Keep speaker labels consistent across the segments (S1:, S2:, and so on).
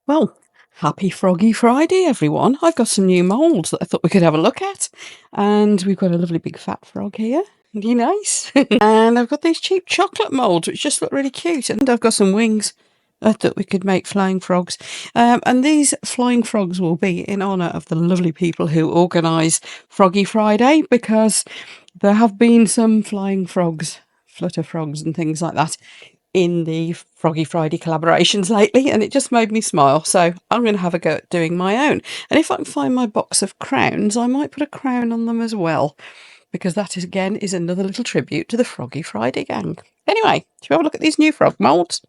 S1: Well, happy Froggy Friday, everyone. I've got some new moulds that I thought we could have a look at. And we've got a lovely big fat frog here. Isn't he nice? And I've got these cheap chocolate moulds, which just look really cute. And I've got some wings. I thought we could make flying frogs. And these flying frogs will be in honour of the lovely people who organise Froggy Friday, because there have been some flying frogs, flutter frogs and things like that in the Froggy Friday collaborations lately, and it just made me smile. So I'm going to have a go at doing my own. And if I can find my box of crowns, I might put a crown on them as well, because that is, again, is another little tribute to the Froggy Friday gang. Anyway, shall we have a look at these new frog moulds?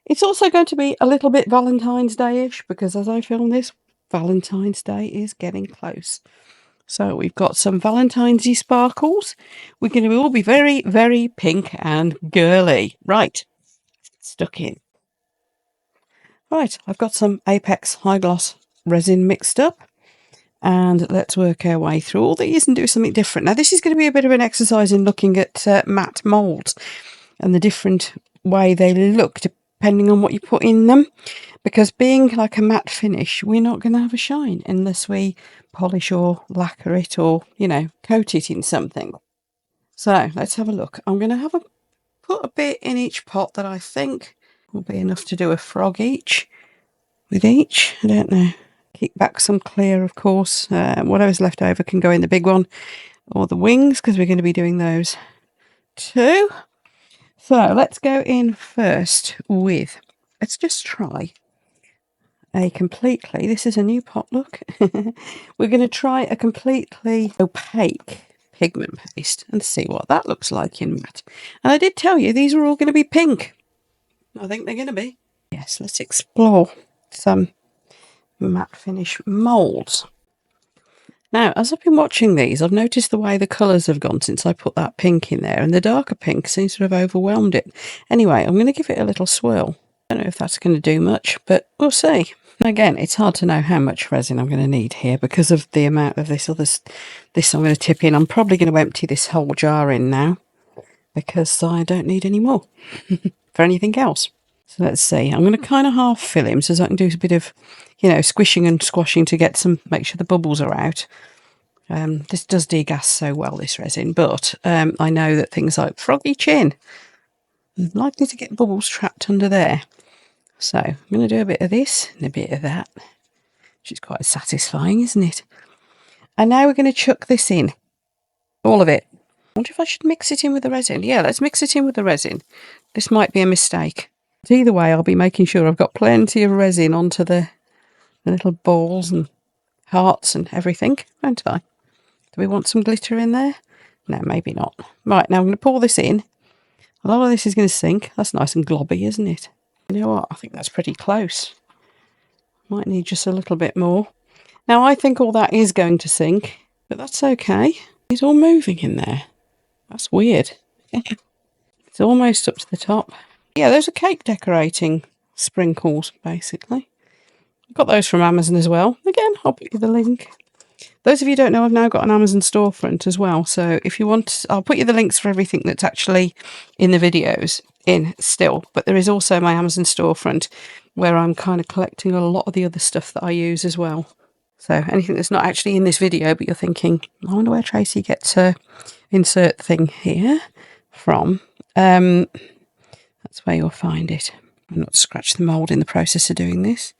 S1: It's also going to be a little bit Valentine's Day-ish, because as I film this, Valentine's Day is getting close. So we've got some Valentine's-y sparkles. We're going to all be very, very pink and girly. Right, stuck in. Right, I've got some Apex High Gloss resin mixed up. And let's work our way through all these and do something different. Now, this is going to be a bit of an exercise in looking at matte moulds and the different way they look depending on what you put in them. Because being like a matte finish, we're not going to have a shine unless we polish or lacquer it or, you know, coat it in something. So let's have a look. I'm going to put a bit in each pot that I think will be enough to do a frog each. With each, I don't know. Keep back some clear, of course. Whatever's left over can go in the big one or the wings, because we're going to be doing those too. So let's go in first with, let's just try a completely, this is a new pot look. We're going to try a completely opaque pigment paste and see what that looks like in matte. And I did tell you these are all going to be pink. I think they're going to be. Yes, let's explore some matte finish moulds. Now, as I've been watching these, I've noticed the way the colours have gone since I put that pink in there, and the darker pink seems to have overwhelmed it. Anyway, I'm going to give it a little swirl. I don't know if that's going to do much, but we'll see. Again, it's hard to know how much resin I'm going to need here because of the amount of this I'm going to tip in. I'm probably going to empty this whole jar in now because I don't need any more for anything else. So let's see. I'm going to kind of half fill him so I can do a bit of, you know, squishing and squashing to get make sure the bubbles are out. This does degas so well, this resin, but I know that things like froggy chin are likely to get bubbles trapped under there. So I'm going to do a bit of this and a bit of that, which is quite satisfying, isn't it? And now we're going to chuck this in, all of it. I wonder if I should mix it in with the resin. Yeah, let's mix it in with the resin. This might be a mistake. But either way, I'll be making sure I've got plenty of resin onto the little balls and hearts and everything, won't I? Do we want some glitter in there? No, maybe not. Right, now I'm going to pour this in. A lot of this is going to sink. That's nice and globby, isn't it? You know what? I think that's pretty close. Might need just a little bit more. Now, I think all that is going to sink, but that's okay. It's all moving in there. That's weird. It's almost up to the top. Yeah, those are cake decorating sprinkles, basically. I got those from Amazon as well. Again, I'll put you the link. Those of you who don't know, I've now got an Amazon storefront as well. So if you want, I'll put you the links for everything that's actually in the videos in still. But there is also my Amazon storefront where I'm kind of collecting a lot of the other stuff that I use as well. So anything that's not actually in this video, but you're thinking, I wonder where Tracy gets her insert thing here from. That's where you'll find it. I'm not scratch the mould in the process of doing this.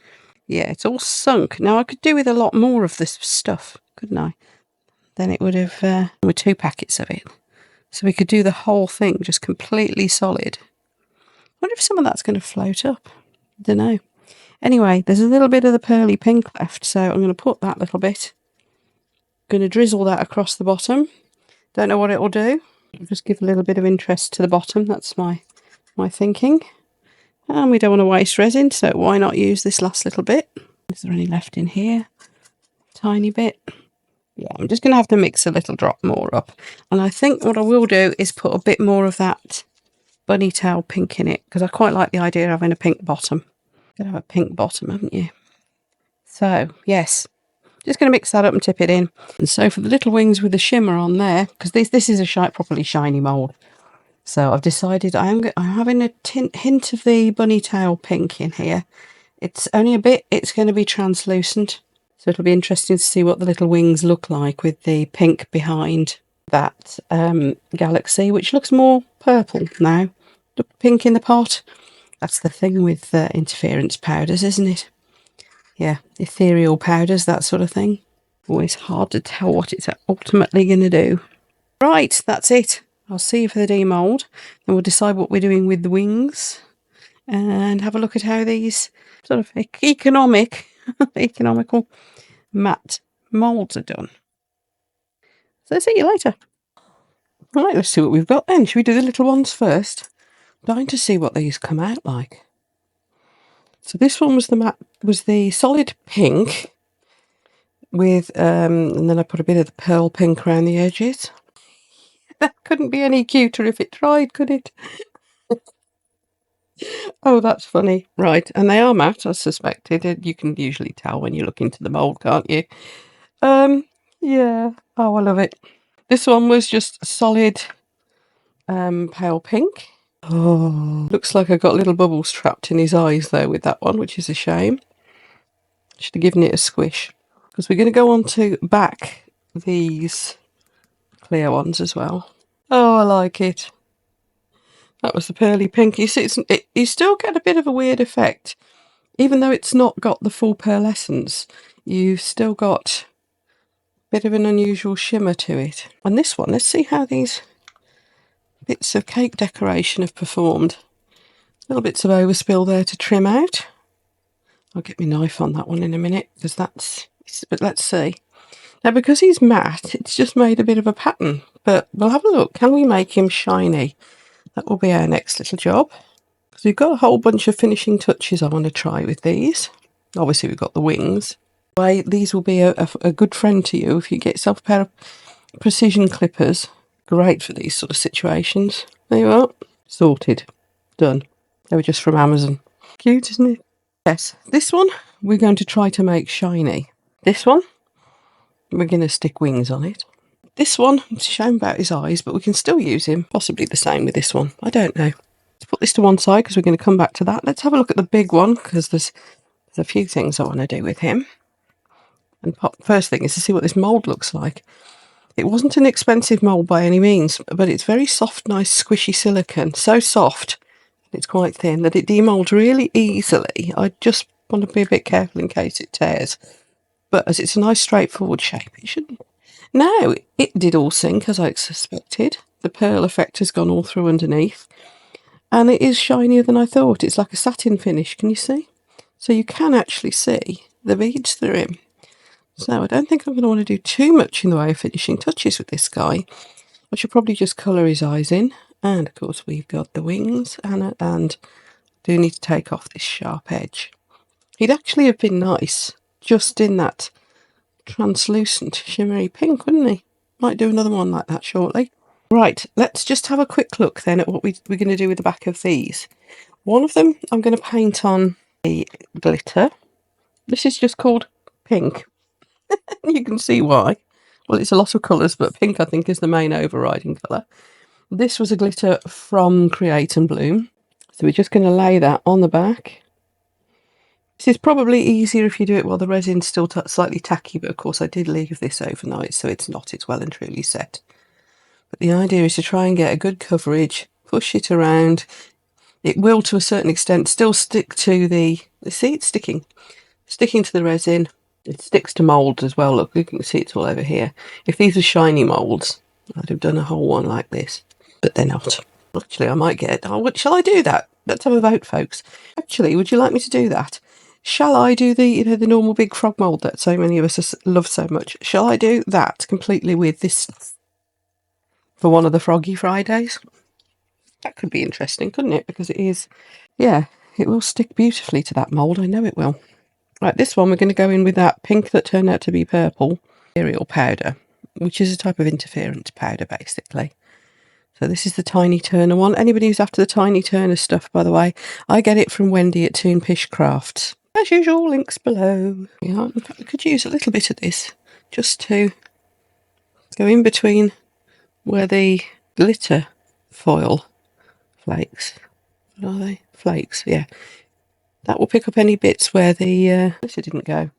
S1: Yeah, it's all sunk. Now, I could do with a lot more of this stuff, couldn't I? Then it would have, with 2 packets of it. So we could do the whole thing just completely solid. I wonder if some of that's going to float up. I don't know. Anyway, there's a little bit of the pearly pink left, so I'm going to put that little bit. Going to drizzle that across the bottom. Don't know what it will do. I'll just give a little bit of interest to the bottom. That's my thinking. And we don't want to waste resin, so why not use this last little bit? Is there any left in here? Tiny bit. Yeah, I'm just going to have to mix a little drop more up. And I think what I will do is put a bit more of that bunny tail pink in it, because I quite like the idea of having a pink bottom. You've got to have a pink bottom, haven't you? So, yes. Just going to mix that up and tip it in. And so for the little wings with the shimmer on there, because this is a properly shiny mould. So I've decided I'm having a hint of the bunny tail pink in here It's only a bit, it's going to be translucent. So it'll be interesting to see what the little wings look like with the pink behind that galaxy, which looks more purple now. Look, pink in the pot. That's the thing with interference powders, isn't it? Yeah, ethereal powders, that sort of thing. Always hard to tell what it's ultimately going to do. Right, that's it. I'll see you for the demould, and we'll decide what we're doing with the wings and have a look at how these sort of economical matte moulds are done. So see you later. Right, let's see what we've got then. Should we do the little ones first? I'm dying to see what these come out like. So this one was the solid pink with and then I put a bit of the pearl pink around the edges. That couldn't be any cuter if it tried, could it? Oh, that's funny. Right, and they are matte, as suspected. You can usually tell when you look into the mould, can't you? Yeah. Oh, I love it. This one was just solid pale pink. Oh, looks like I got little bubbles trapped in his eyes though with that one, which is a shame. Should have given it a squish. Because we're going to go on to back these clear ones as well. Oh, I like it. That was the pearly pink. You see, you still get a bit of a weird effect. Even though it's not got the full pearlescence, you've still got a bit of an unusual shimmer to it. And this one, let's see how these bits of cake decoration have performed. Little bits of overspill there to trim out. I'll get my knife on that one in a minute, because but let's see. Now, because he's matte, it's just made a bit of a pattern, but we'll have a look. Can we make him shiny? That will be our next little job. So we've got a whole bunch of finishing touches I want to try with these. Obviously, we've got the wings. These will be a good friend to you if you get yourself a pair of precision clippers. Great for these sort of situations. There you are. Sorted. Done. They were just from Amazon. Cute, isn't it? Yes. This one, we're going to try to make shiny. This one, we're going to stick wings on it. This one, it's a shame about his eyes, but we can still use him. Possibly the same with this one. I don't know. Let's put this to one side because we're going to come back to that. Let's have a look at the big one because there's a few things I want to do with him. And first thing is to see what this mould looks like. It wasn't an expensive mould by any means, but it's very soft, nice, squishy silicone. So soft, it's quite thin, that it demoulds really easily. I just want to be a bit careful in case it tears. But as it's a nice straightforward shape, it shouldn't. Now, it did all sink, as I suspected. The pearl effect has gone all through underneath. And it is shinier than I thought. It's like a satin finish, can you see? So you can actually see the beads through him. So I don't think I'm going to want to do too much in the way of finishing touches with this guy. I should probably just colour his eyes in. And of course we've got the wings and do need to take off this sharp edge. He'd actually have been nice just in that translucent shimmery pink, wouldn't he? Might do another one like that shortly. Right, let's just have a quick look then at what we're going to do with the back of these. One of them I'm going to paint on the glitter. This is just called pink. You can see why. Well, it's a lot of colours, but pink I think is the main overriding colour. This was a glitter from Create and Bloom. So we're just going to lay that on the back. This is probably easier if you do it while the resin's still slightly tacky, but of course I did leave this overnight, so it's well and truly set. But the idea is to try and get a good coverage, push it around. It will, to a certain extent, still stick to see it's sticking to the resin. It sticks to moulds as well. Look, you can see it's all over here. If these are shiny moulds, I'd have done a whole one like this, but they're not. Actually, I might get... shall I do that? Let's have a vote, folks. Actually, would you like me to do that? Shall I do the normal big frog mould that so many of us love so much? Shall I do that completely with this for one of the Froggy Fridays? That could be interesting, couldn't it? Because it is, yeah, it will stick beautifully to that mould. I know it will. Right, this one we're going to go in with that pink that turned out to be purple aerial powder, which is a type of interference powder, basically. So this is the Tiny Turner one. Anybody who's after the Tiny Turner stuff, by the way, I get it from Wendy at Toonpish Crafts. As usual, links below. Yeah, in fact, I could use a little bit of this just to go in between where the glitter foil flakes. What are they? Flakes, yeah. That will pick up any bits where the glitter didn't go.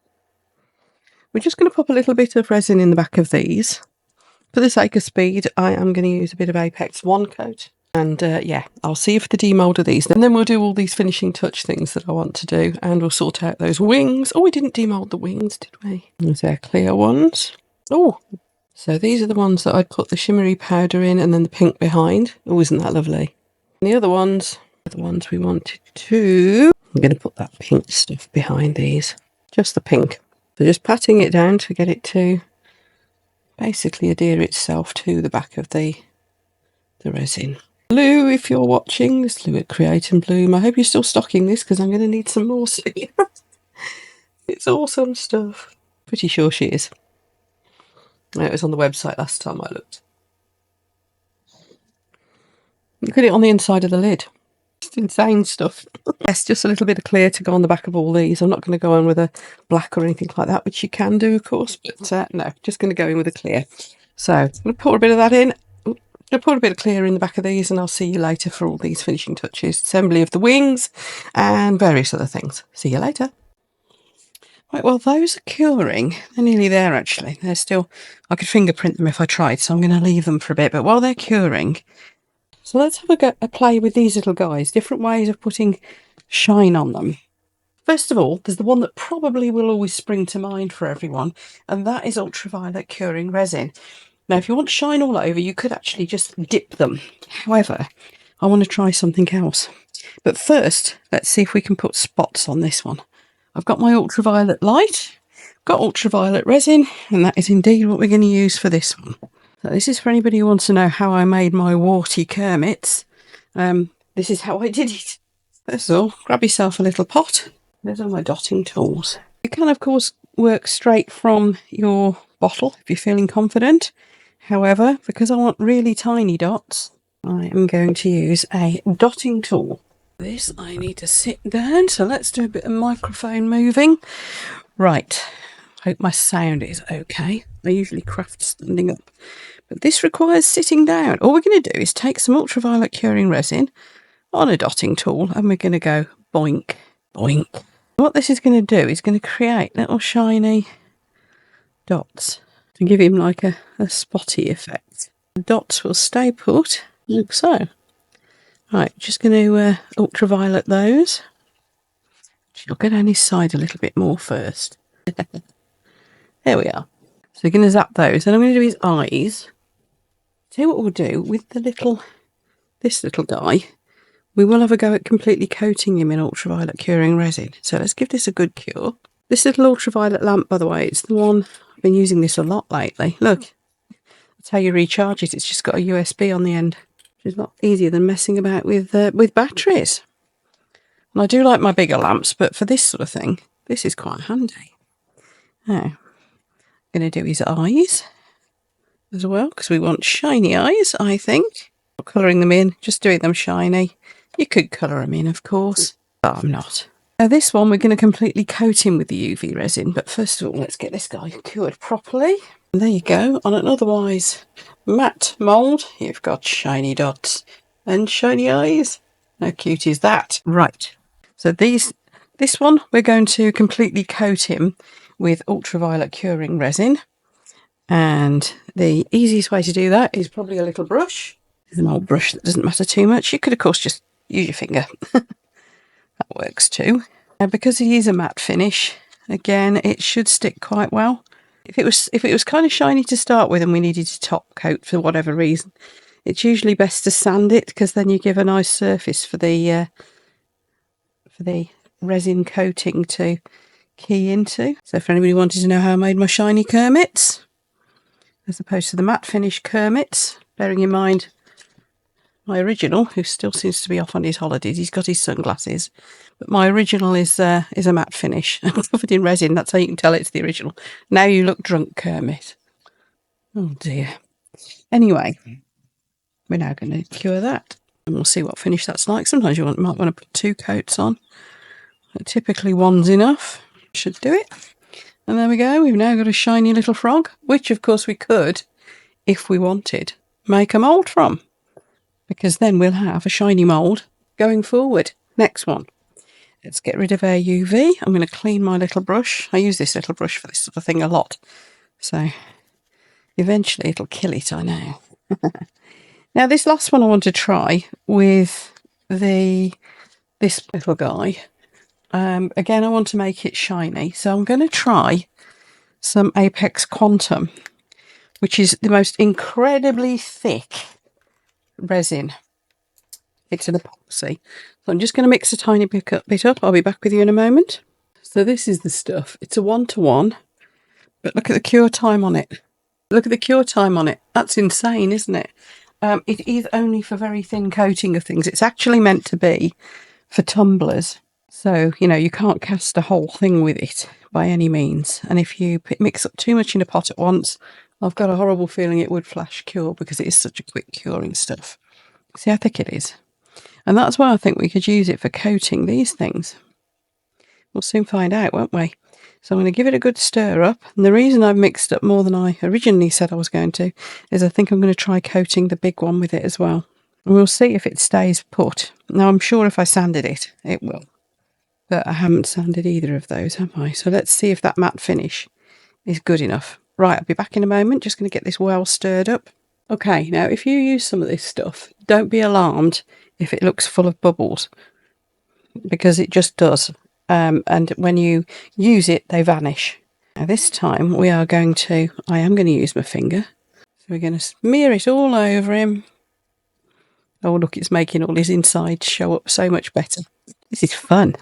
S1: We're just going to pop a little bit of resin in the back of these. For the sake of speed, I am going to use a bit of Apex 1 coat. And yeah, I'll see you for the demould of these. And then we'll do all these finishing touch things that I want to do. And we'll sort out those wings. Oh, we didn't demould the wings, did we? There's our clear ones. Oh, so these are the ones that I'd put the shimmery powder in and then the pink behind. Oh, isn't that lovely? And the other ones are the ones we wanted to. I'm going to put that pink stuff behind these. Just the pink. So just patting it down to get it to basically adhere itself to the back of the resin. Lou, if you're watching, this Lou at Create and Bloom. I hope you're still stocking this because I'm going to need some more soon. It's awesome stuff. Pretty sure she is. No, it was on the website last time I looked. Look at it on the inside of the lid. It's insane stuff. Yes, just a little bit of clear to go on the back of all these. I'm not going to go on with a black or anything like that, which you can do, of course, but no, just going to go in with a clear. So I'm going to pour a bit of that in. I'm going to pour a bit of clear in the back of these, and I'll see you later for all these finishing touches, assembly of the wings, and various other things. See you later. Right, well, those are curing. They're nearly there, actually. They're still... I could fingerprint them if I tried, so I'm going to leave them for a bit. But while they're curing... So let's have a play with these little guys. Different ways of putting shine on them. First of all, there's the one that probably will always spring to mind for everyone, and that is ultraviolet curing resin. Now, if you want shine all over, you could actually just dip them. However, I want to try something else. But first, let's see if we can put spots on this one. I've got my ultraviolet light, got ultraviolet resin, and that is indeed what we're going to use for this one. So this is for anybody who wants to know how I made my warty Kermits. This is how I did it. First of all, grab yourself a little pot. There's all my dotting tools. You can, of course, work straight from your bottle if you're feeling confident. However, because I want really tiny dots, I am going to use a dotting tool. This, I need to sit down, so let's do a bit of microphone moving. Right, hope my sound is okay. I usually craft standing up, but this requires sitting down. All we're going to do is take some ultraviolet curing resin on a dotting tool, and we're going to go boink, boink. What this is going to do is going to create little shiny dots to give him like a spotty effect. The dots will stay put, like so. Right, just going to ultraviolet those. I'll go down his side a little bit more first. There we are. So we're going to zap those, and I'm going to do his eyes. See what we'll do with this little guy. We will have a go at completely coating him in ultraviolet curing resin. So let's give this a good cure. This little ultraviolet lamp, by the way, it's the one, I've been using this a lot lately. Look, that's how you recharge it. It's just got a USB on the end, which is a lot easier than messing about with batteries. And I do like my bigger lamps, but for this sort of thing, this is quite handy. Now, I'm going to do his eyes as well, because we want shiny eyes, I think. Not colouring them in, just doing them shiny. You could colour them in, of course, but I'm not. Now this one, we're going to completely coat him with the UV resin, but first of all, let's get this guy cured properly. And there you go, on an otherwise matte mould, you've got shiny dots and shiny eyes. How cute is that? Right, so this one, we're going to completely coat him with ultraviolet curing resin. And the easiest way to do that is probably a little brush. There's an old brush that doesn't matter too much. You could, of course, just use your finger. That works too. And because it is a matte finish, again, it should stick quite well. If it was kind of shiny to start with and we needed to top coat for whatever reason, it's usually best to sand it, because then you give a nice surface for the resin coating to key into. So for anybody wanting to know how I made my shiny Kermits, as opposed to the matte finish Kermits, bearing in mind my original, who still seems to be off on his holidays, he's got his sunglasses, but my original is a matte finish, covered in resin. That's how you can tell it's the original. Now you look drunk, Kermit. Oh dear. Anyway, we're now going to cure that, and we'll see what finish that's like. Sometimes you might want to put 2 coats on. Typically one's enough. Should do it. And there we go, we've now got a shiny little frog, which of course we could, if we wanted, make a mould from, because then we'll have a shiny mould going forward. Next one. Let's get rid of our UV. I'm going to clean my little brush. I use this little brush for this sort of thing a lot. So eventually it'll kill it, I know. Now this last one I want to try with this little guy. Again, I want to make it shiny. So I'm going to try some Apex Quantum, which is the most incredibly thick resin. It's an epoxy. So I'm just going to mix a tiny bit up. I'll be back with you in a moment. So this is the stuff. It's a 1-to-1, but look at the cure time on it. Look at the cure time on it. That's insane, isn't it? It is only for very thin coating of things. It's actually meant to be for tumblers. So, you know, you can't cast a whole thing with it by any means. And if you mix up too much in a pot at once, I've got a horrible feeling it would flash cure because it is such a quick curing stuff. See how thick it is? And that's why I think we could use it for coating these things. We'll soon find out, won't we? So I'm going to give it a good stir up. And the reason I've mixed up more than I originally said I was going to is I think I'm going to try coating the big one with it as well. And we'll see if it stays put. Now I'm sure if I sanded it, it will. But I haven't sanded either of those, have I? So let's see if that matte finish is good enough. Right, I'll be back in a moment. Just going to get this well stirred up. Okay, now if you use some of this stuff, don't be alarmed if it looks full of bubbles, because it just does. And when you use it, they vanish. Now this time I am going to use my finger. So we're going to smear it all over him. Oh look, it's making all his insides show up so much better. This is fun.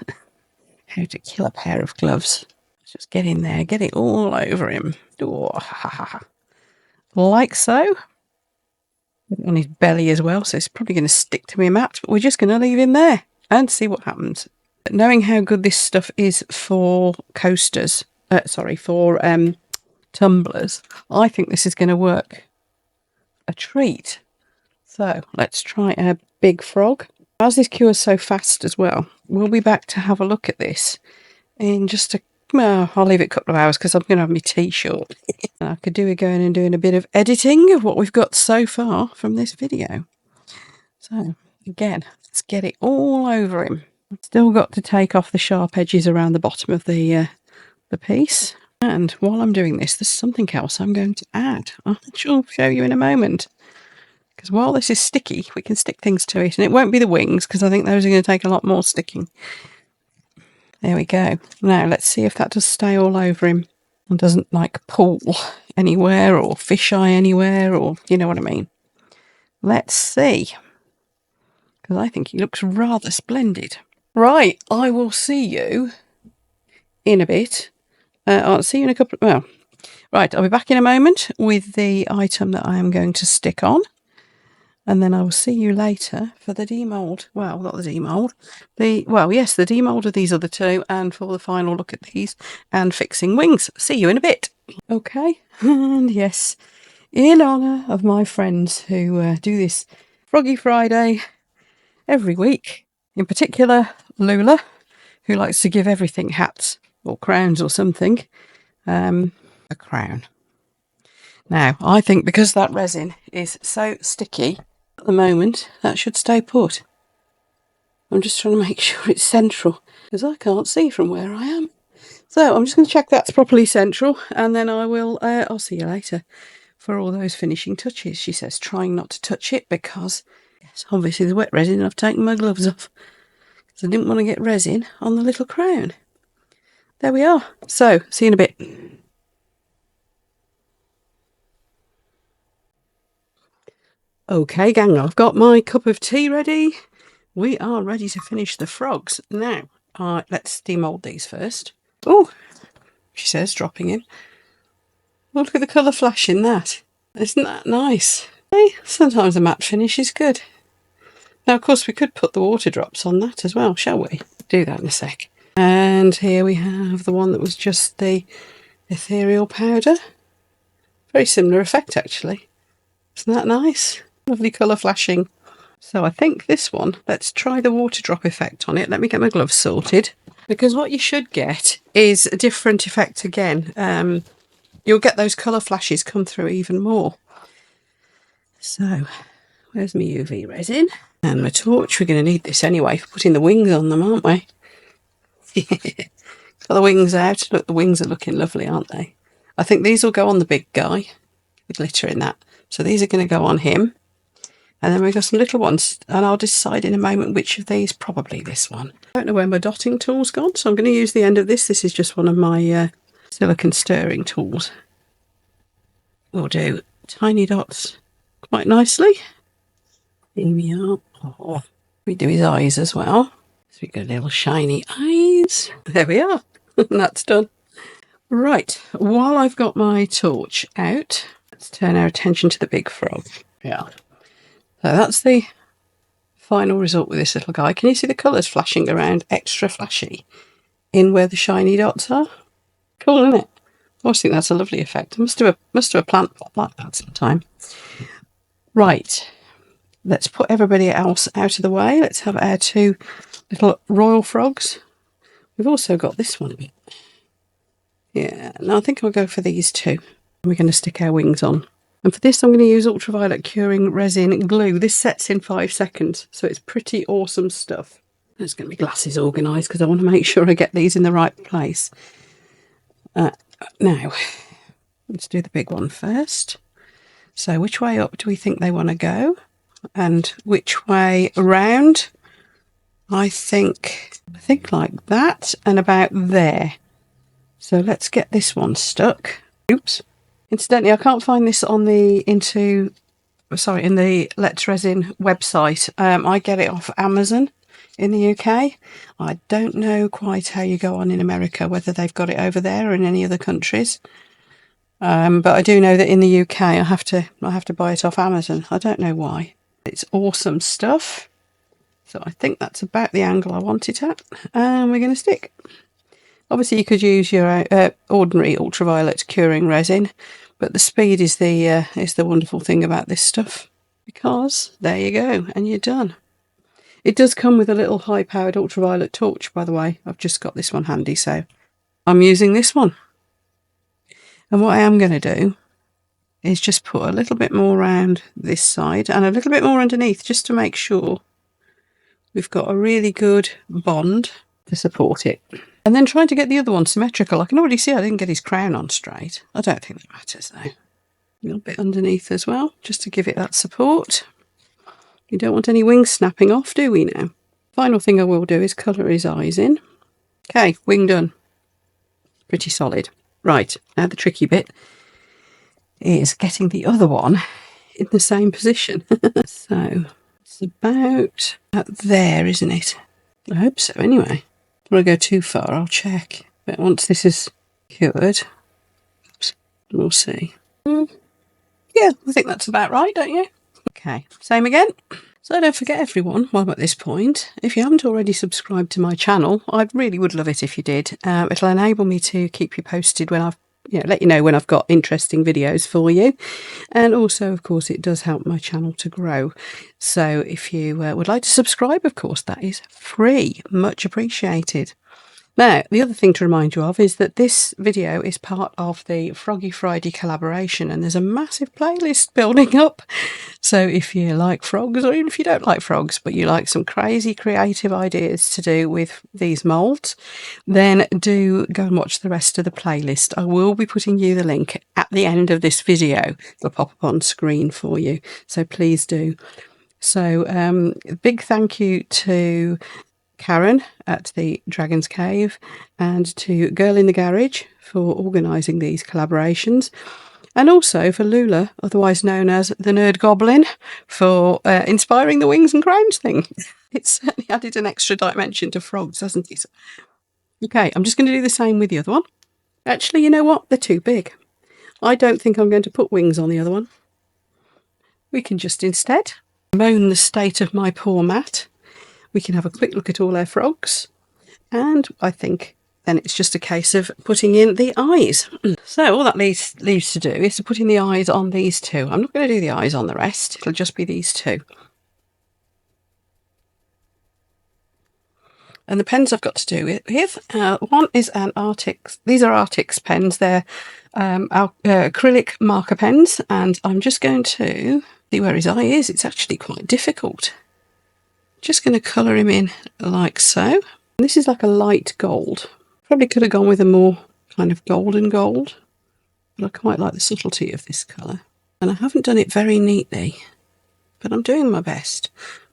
S1: How to kill a pair of gloves. Let's just get in there, get it all over him. Oh, ha, ha, ha. Like so. On his belly as well, so it's probably going to stick to my mat, but we're just going to leave him there and see what happens. Knowing how good this stuff is for coasters, for tumblers, I think this is going to work a treat. So let's try our big frog. As this cures so fast as well, we'll be back to have a look at this in just I'll leave it a couple of hours because I'm going to have my tea short. I could do with going and doing a bit of editing of what we've got so far from this video. So again, let's get it all over him. Still got to take off the sharp edges around the bottom of the piece. And while I'm doing this, there's something else I'm going to add. I'll show you in a moment. Because while this is sticky, we can stick things to it. And it won't be the wings, because I think those are going to take a lot more sticking. There we go. Now let's see if that does stay all over him and doesn't like pool anywhere or fisheye anywhere, or you know what I mean. Let's see. Because I think he looks rather splendid. Right, I will see you in a bit. I'll see you in a couple of... Right, I'll be back in a moment with the item that I am going to stick on. And then I will see you later for the demould. Well, not the demould. The demould of these other two, and for the final look at these and fixing wings. See you in a bit. Okay, and yes, in honour of my friends who do this Froggy Friday every week, in particular Lula, who likes to give everything hats or crowns or something, a crown. Now, I think because that resin is so sticky at the moment, that should stay put. I'm just trying to make sure it's central, because I can't see from where I am. So I'm just going to check that's properly central, and then I'll see you later for all those finishing touches. She says, trying not to touch it because, yes, obviously the wet resin, and I've taken my gloves off because I didn't want to get resin on the little crown. There we are. So, see you in a bit. Okay, gang, I've got my cup of tea ready. We are ready to finish the frogs. Now, let's demould these first. Oh, she says, dropping in. Oh, look at the colour flash in that. Isn't that nice? Hey, sometimes a matte finish is good. Now, of course, we could put the water drops on that as well, shall we? Do that in a sec. And here we have the one that was just the ethereal powder. Very similar effect, actually. Isn't that nice? Lovely colour flashing. So I think this one, let's try the water drop effect on it. Let me get my gloves sorted. Because what you should get is a different effect again. You'll get those colour flashes come through even more. So, where's my UV resin? And my torch. We're going to need this anyway for putting the wings on them, aren't we? Got the wings out. Look, the wings are looking lovely, aren't they? I think these will go on the big guy. The glitter in that. So these are going to go on him. And then we've got some little ones. And I'll decide in a moment which of these. Probably this one. I don't know where my dotting tool's gone, so I'm going to use the end of this. This is just one of my silicone stirring tools. We'll do tiny dots quite nicely. Here we are. Oh, we do his eyes as well. So we got little shiny eyes. There we are. That's done. Right, while I've got my torch out, let's turn our attention to the big frog. Yeah. So that's the final result with this little guy. Can you see the colours flashing around extra flashy in where the shiny dots are? Cool, isn't it? I always think that's a lovely effect. I must do a plant pot like that sometime. Right, let's put everybody else out of the way. Let's have our two little royal frogs. We've also got this one a bit. Yeah, no, I think I'll go for these two. We're going to stick our wings on. And for this, I'm going to use ultraviolet curing resin glue. This sets in 5 seconds, so it's pretty awesome stuff. There's going to be glasses organised because I want to make sure I get these in the right place. Now, let's do the big one first. So which way up do we think they want to go? And which way around? I think like that and about there. So let's get this one stuck. Oops. Incidentally, I can't find this on the in the Let's Resin website. I get it off Amazon in the UK. I don't know quite how you go on in America, whether they've got it over there or in any other countries. But I do know that in the UK I have to buy it off Amazon. I don't know why. It's awesome stuff. So I think that's about the angle I want it at. And we're going to stick. Obviously you could use your ordinary ultraviolet curing resin, but the speed is the wonderful thing about this stuff, because there you go and you're done. It does come with a little high-powered ultraviolet torch, by the way. I've just got this one handy, so I'm using this one. And what I am going to do is just put a little bit more around this side and a little bit more underneath, just to make sure we've got a really good bond to support it. And then trying to get the other one symmetrical. I can already see I didn't get his crown on straight. I don't think that matters though. A little bit underneath as well, just to give it that support. You don't want any wings snapping off, do we now? Final thing I will do is colour his eyes in. Okay, wing done. Pretty solid. Right, now the tricky bit is getting the other one in the same position. So it's about there, isn't it? I hope so anyway. Before I go too far, I'll check. But once this is cured, we'll see. Yeah, I think that's about right, don't you? Okay, same again. So don't forget everyone, while I'm at this point, if you haven't already subscribed to my channel, I really would love it if you did. It'll enable me to keep you posted when let you know when I've got interesting videos for you. And also, of course, it does help my channel to grow. So if you would like to subscribe, of course, that is free. Much appreciated. Now, the other thing to remind you of is that this video is part of the Froggy Friday collaboration, and there's a massive playlist building up. So if you like frogs, or even if you don't like frogs, but you like some crazy creative ideas to do with these moulds, then do go and watch the rest of the playlist. I will be putting you the link at the end of this video. It'll pop up on screen for you, so please do. So big thank you to Karen at the Dragon's Cave and to Girl in the Garage for organising these collaborations, and also for Lula, otherwise known as the Nerd Goblin, for inspiring the wings and crowns thing. It's certainly added an extra dimension to frogs, hasn't it? Okay, I'm just going to do the same with the other one. Actually, you know what? They're too big. I don't think I'm going to put wings on the other one. We can just instead bemoan the state of my poor mat. We can have a quick look at all our frogs, and I think then it's just a case of putting in the eyes. So all that leaves to do is to put in the eyes on these two. I'm not going to do the eyes on the rest, it'll just be these two. And the pens I've got to do it with, one is an Artix. These are Artix pens, they're acrylic marker pens, and I'm just going to see where his eye is. It's actually quite difficult. Just going to colour him in like so. This is like a light gold. Probably could have gone with a more kind of golden gold, but I quite like the subtlety of this colour. And I haven't done it very neatly, but I'm doing my best.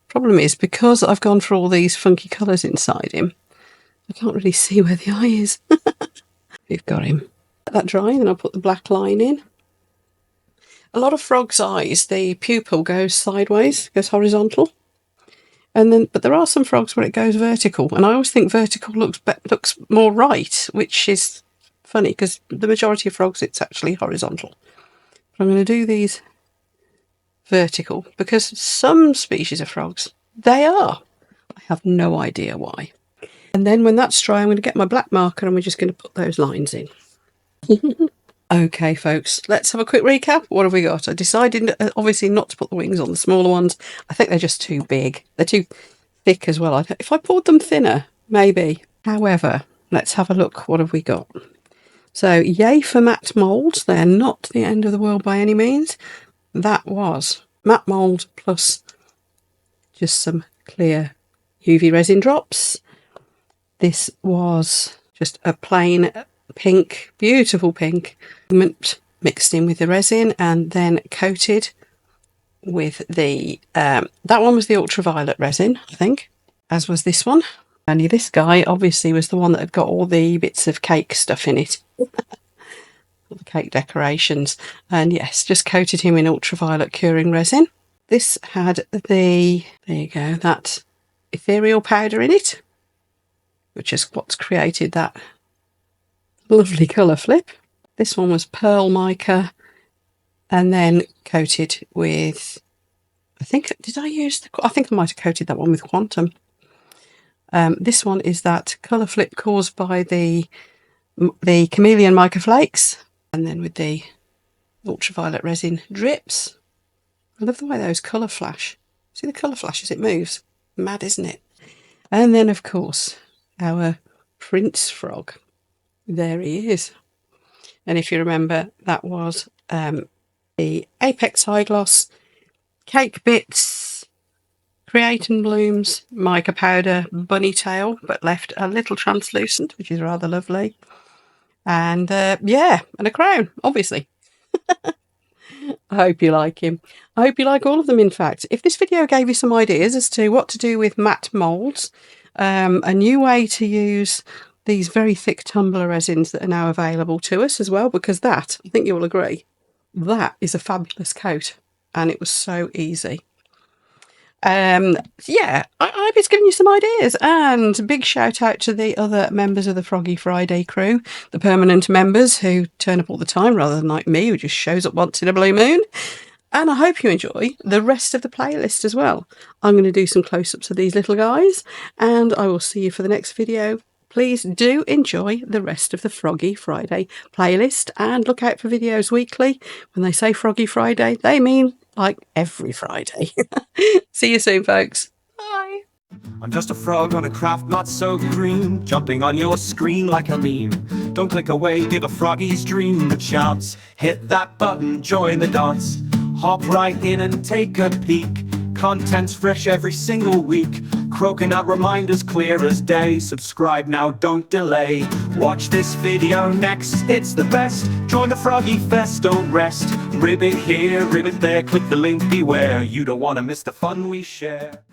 S1: Problem is, because I've gone for all these funky colours inside him, I can't really see where the eye is. We've got him. Let that dry, then I'll put the black line in. A lot of frogs' eyes, the pupil goes sideways, goes horizontal. But there are some frogs where it goes vertical, and I always think vertical looks more right, which is funny because the majority of frogs it's actually horizontal. But I'm going to do these vertical because some species of frogs, they are. I have no idea why. And then when that's dry, I'm going to get my black marker and we're just going to put those lines in. Okay, folks, let's have a quick recap. What have we got? I decided, obviously, not to put the wings on the smaller ones. I think they're just too big. They're too thick as well. If I poured them thinner, maybe. However, let's have a look. What have we got? So, yay for matte moulds. They're not the end of the world by any means. That was matte mould plus just some clear UV resin drops. This was just a plain pink, beautiful pink pigment mixed in with the resin and then coated with the, that one was the ultraviolet resin, I think, as was this one. Only this guy obviously was the one that had got all the bits of cake stuff in it. All the cake decorations. And yes, just coated him in ultraviolet curing resin. This had the, there you go, that ethereal powder in it, which is what's created that lovely colour flip. This one was pearl mica and then coated with, I think I might have coated that one with quantum. This one is that colour flip caused by the chameleon mica flakes, and then with the ultraviolet resin drips. I love the way those colour flash. See the colour flash as it moves? Mad, isn't it? And then, of course, our prince frog. There he is. And if you remember, that was the Apex High Gloss, Cake Bits, Create and Blooms, mica powder, bunny tail, but left a little translucent, which is rather lovely. And yeah, and a crown, obviously. I hope you like him. I hope you like all of them, in fact. If this video gave you some ideas as to what to do with matte moulds, a new way to use these very thick tumbler resins that are now available to us as well, because that, I think you will agree, that is a fabulous coat, and it was so easy. Yeah, I hope it's given you some ideas, and big shout out to the other members of the Froggy Friday crew, the permanent members who turn up all the time rather than like me who just shows up once in a blue moon. And I hope you enjoy the rest of the playlist as well. I'm going to do some close-ups of these little guys, and I will see you for the next video. Please do enjoy the rest of the Froggy Friday playlist and look out for videos weekly. When they say Froggy Friday, they mean like every Friday. See you soon, folks. Bye.
S2: I'm just a frog on a craft not so green, jumping on your screen like a meme. Don't click away, give a froggy's dream a chance. Hit that button, join the dance. Hop right in and take a peek. Content's fresh every single week. Coconut reminders clear as day. Subscribe now, don't delay. Watch this video next, it's the best. Join the Froggy Fest, don't rest. Ribbit here, ribbit there, click the link, beware. You don't want to miss the fun we share.